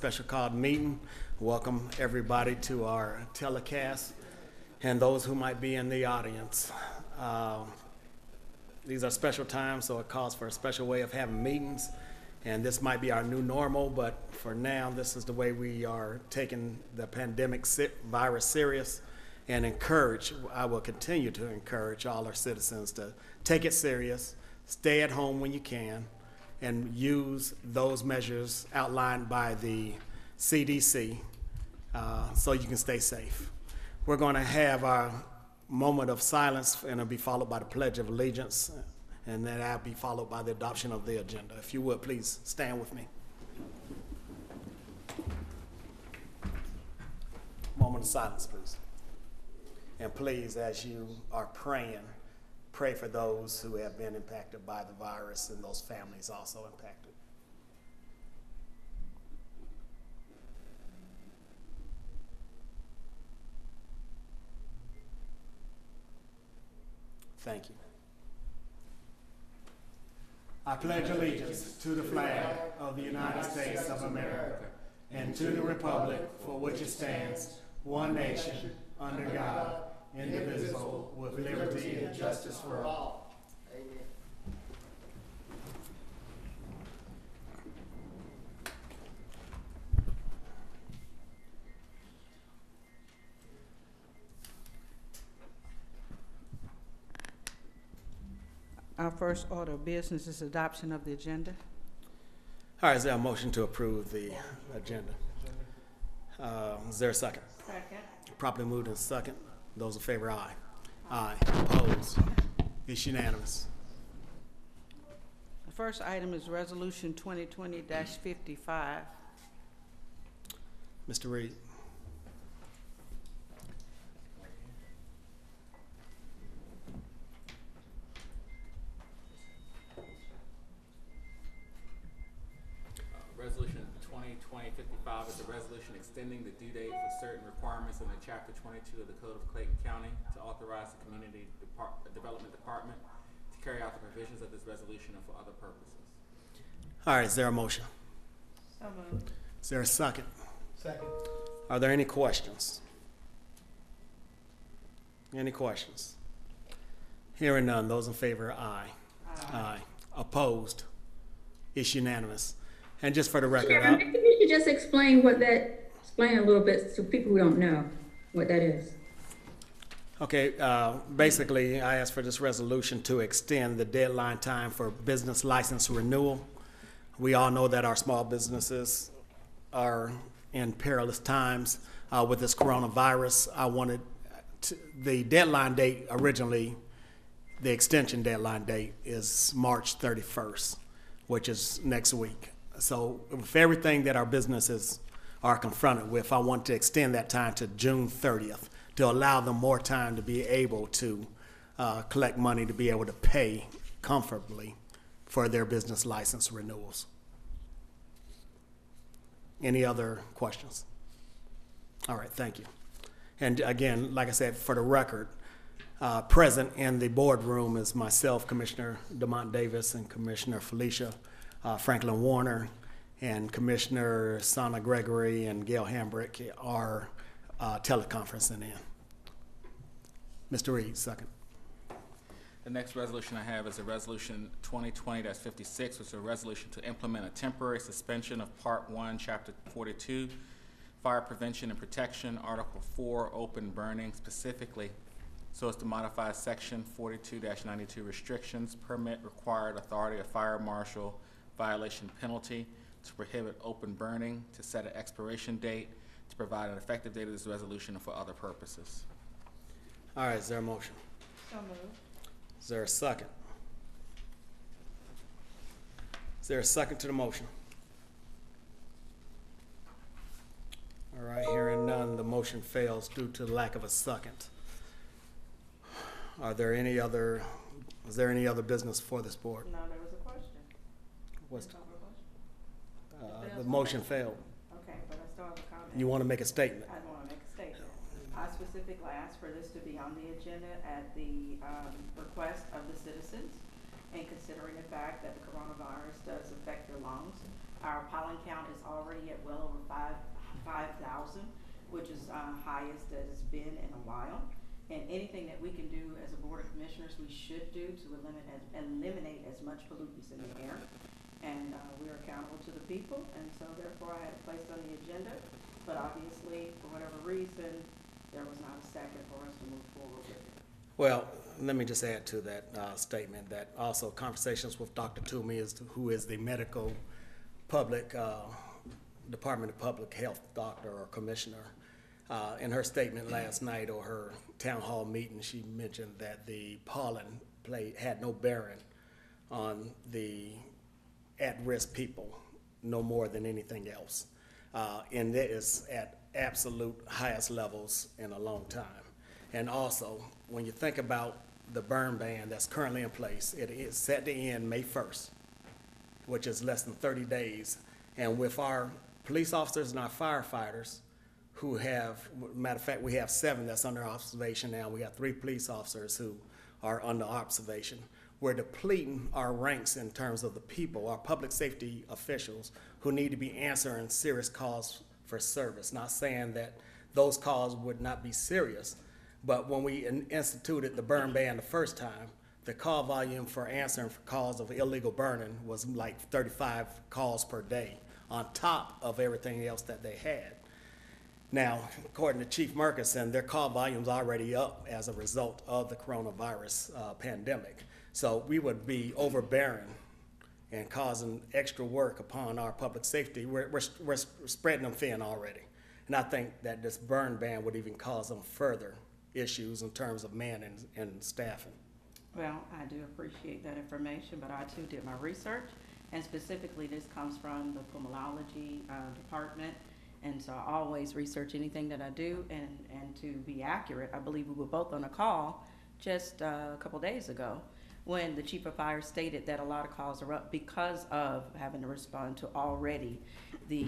special called meeting. Welcome everybody to our telecast and those who might be in the audience. These are special times, so it calls for a special way of having meetings. And this might be our new normal, but for now, this is the way we are taking the pandemic virus serious and I will continue to encourage all our citizens to take it serious, stay at home when you can, and use those measures outlined by the CDC so you can stay safe. We're going to have our moment of silence, and it'll be followed by the Pledge of Allegiance, and then that'll be followed by the adoption of the agenda. If you would, please stand with me. Moment of silence, please. And please, as you are praying, pray for those who have been impacted by the virus and those families also impacted. Thank you. I pledge allegiance to the flag of the United States of America and to the republic for which it stands, one nation, under God, indivisible, with liberty and justice for all. Amen. Our first order of business is adoption of the agenda. All right, is there a motion to approve the agenda? Is there a second? Second. Properly moved in second. Those in favor, aye. Aye. Opposed? It's unanimous. The first item is Resolution 2020-55. Mr. Reed. Resolution 2020-55 is a resolution extending the due date for certain requirements in the Chapter 22 of the Code of Clayton County to authorize the Community Development Department to carry out the provisions of this resolution and for other purposes. All right, is there a motion? So moved. Is there a second? Second. Are there any questions? Any questions? Hearing none, those in favor, aye. Aye. Opposed? It's unanimous. And just for the record, Chairman, maybe you should just explain explain a little bit to people who don't know what that is. okay, basically, I asked for this resolution to extend the deadline time for business license renewal. We all know that our small businesses are in perilous times with this coronavirus. I wanted the deadline date originally, the extension deadline date is March 31st, which is next week. So with everything that our businesses are confronted with, I want to extend that time to June 30th to allow them more time to be able to collect money to be able to pay comfortably for their business license renewals. Any other questions? All right, thank you. And again, like I said, for the record, present in the boardroom is myself, Commissioner DeMont Davis, and Commissioner Felicia Franklin Warner, and Commissioner Sana Gregory and Gail Hambrick are teleconferencing in. Mr. Reed, second. The next resolution I have is a resolution 2020-56, which is a resolution to implement a temporary suspension of Part 1, Chapter 42, Fire Prevention and Protection, Article 4, Open Burning, specifically so as to modify Section 42-92 restrictions, permit required authority of fire marshal, violation penalty, to prohibit open burning, to set an expiration date, to provide an effective date of this resolution, and for other purposes. All right, is there a motion? So moved. Is there a second? Is there a second to the motion? All right, hearing none, the motion fails due to the lack of a second. Is there any other business for this board? No, there was a question. What's, There's no question. the motion failed. Okay, but I still have a comment. You want to make a statement? I want to make a statement. I specifically asked for this to be on the agenda at the request of the citizens, and considering the fact that the coronavirus does affect their lungs, Our pollen count is already at well over 5,000, which is highest that it's been in a while. And anything that we can do as a board of commissioners, we should do to eliminate as much pollutants in the air. And we are accountable to the people, and so therefore I had it placed on the agenda. But obviously, for whatever reason, there was not a second for us to move forward with it. Well, let me just add to that statement that also conversations with Dr. Toomey, who is the medical public, Department of Public Health doctor or commissioner. In her statement last night or her town hall meeting, she mentioned that the pollen had no bearing on the at-risk people, no more than anything else. And it is at absolute highest levels in a long time. And also, when you think about the burn ban that's currently in place, it is set to end May 1st, which is less than 30 days. And with our police officers and our firefighters who have, matter of fact, we have 7 that's under observation now. We have 3 police officers who are under observation. We're depleting our ranks in terms of the people, our public safety officials who need to be answering serious calls for service. Not saying that those calls would not be serious, but when we instituted the burn ban the first time, the call volume for answering for calls of illegal burning was like 35 calls per day on top of everything else that they had. Now, according to Chief Murkison, their call volume's already up as a result of the coronavirus pandemic. So we would be overbearing and causing extra work upon our public safety. We're spreading them thin already. And I think that this burn ban would even cause them further issues in terms of man and staffing. Well, I do appreciate that information, but I too did my research, and specifically this comes from the pulmonology department. And so I always research anything that I do, and to be accurate, I believe we were both on a call just a couple days ago when the chief of fire stated that a lot of calls are up because of having to respond to already the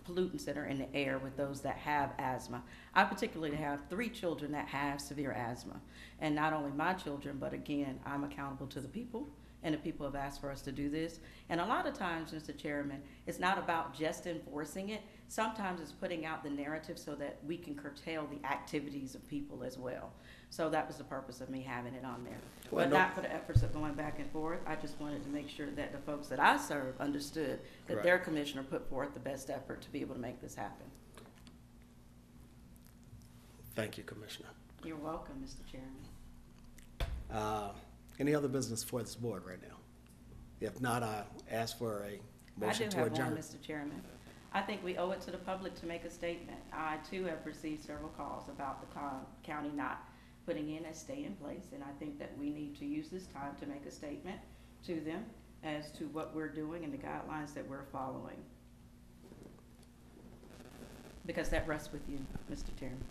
pollutants that are in the air with those that have asthma. I particularly have 3 children that have severe asthma. And not only my children, but again, I'm accountable to the people, and the people have asked for us to do this. And a lot of times, Mr. Chairman, it's not about just enforcing it. Sometimes it's putting out the narrative so that we can curtail the activities of people as well. So that was the purpose of me having it on there. Well, But not for the efforts of going back and forth. I just wanted to make sure that the folks that I serve understood that Right. their commissioner put forth the best effort to be able to make this happen. Thank you, Commissioner. You're welcome, Mr. Chairman. Any other business for this board right now? If not, I ask for a motion to I do have adjourn. one, Mr. Chairman. I think we owe it to the public to make a statement. I too have received several calls about the county not putting in a stay in place, and I think that we need to use this time to make a statement to them as to what we're doing and the guidelines that we're following. Because that rests with you, Mr. Chairman.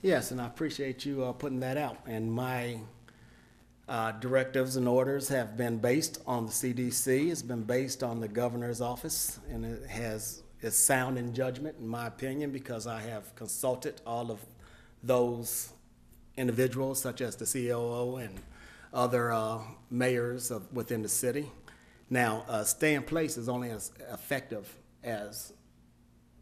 Yes, and I appreciate you putting that out. And my directives and orders have been based on the CDC. It's been based on the governor's office, and it's sound in judgment, in my opinion, because I have consulted all of those individuals, such as the COO and other mayors within the city. Now, stay in place is only as effective as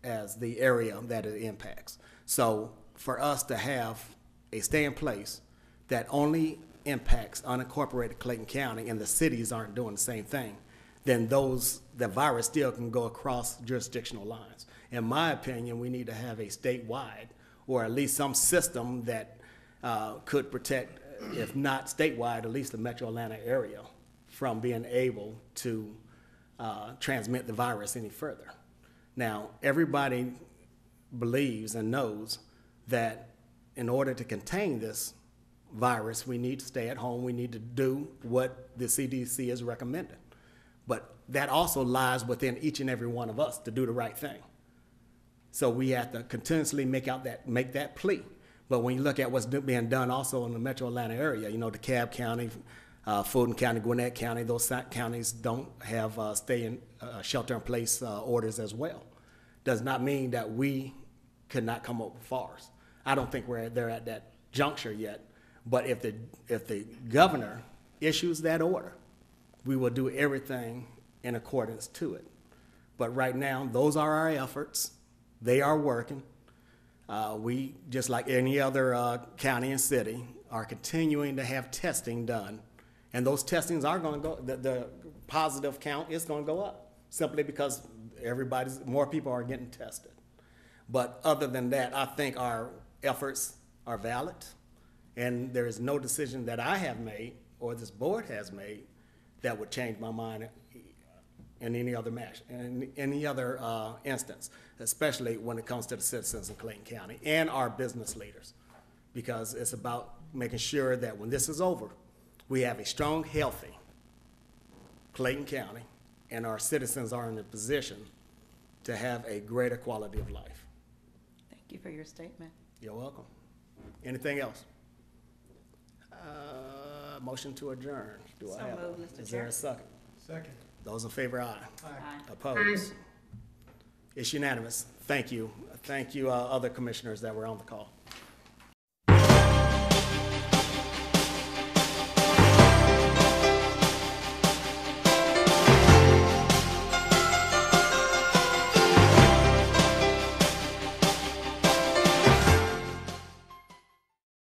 the area that it impacts. So for us to have a stay in place that only impacts unincorporated Clayton County and the cities aren't doing the same thing, then the virus still can go across jurisdictional lines. In my opinion, we need to have a statewide, or at least some system that could protect, if not statewide, at least the metro Atlanta area from being able to transmit the virus any further. Now, everybody believes and knows that in order to contain this virus, we need to stay at home. We need to do what the CDC is recommending. But that also lies within each and every one of us to do the right thing. So we have to continuously make that plea. But when you look at what's being done also in the metro Atlanta area, you know, DeKalb County, Fulton County, Gwinnett County, those counties don't have shelter-in-place orders as well. Does not mean that we could not come up with ours. I don't think they're at that juncture yet. But if the governor issues that order, we will do everything in accordance to it. But right now, those are our efforts. They are working. We, just like any other county and city, are continuing to have testing done. And those testings are going to go, the positive count is going to go up, simply because more people are getting tested. But other than that, I think our efforts are valid, and there is no decision that I have made or this board has made that would change my mind in any other instance, especially when it comes to the citizens of Clayton County and our business leaders, because it's about making sure that when this is over, we have a strong, healthy Clayton County, and our citizens are in a position to have a greater quality of life. Thank you for your statement. You're welcome. Anything else? Motion to adjourn. Do I So have? moved, Mr. Is there a Chair. second? Second. Those in favor, aye. Aye. Opposed? It's unanimous. Thank you. Thank you, other commissioners that were on the call.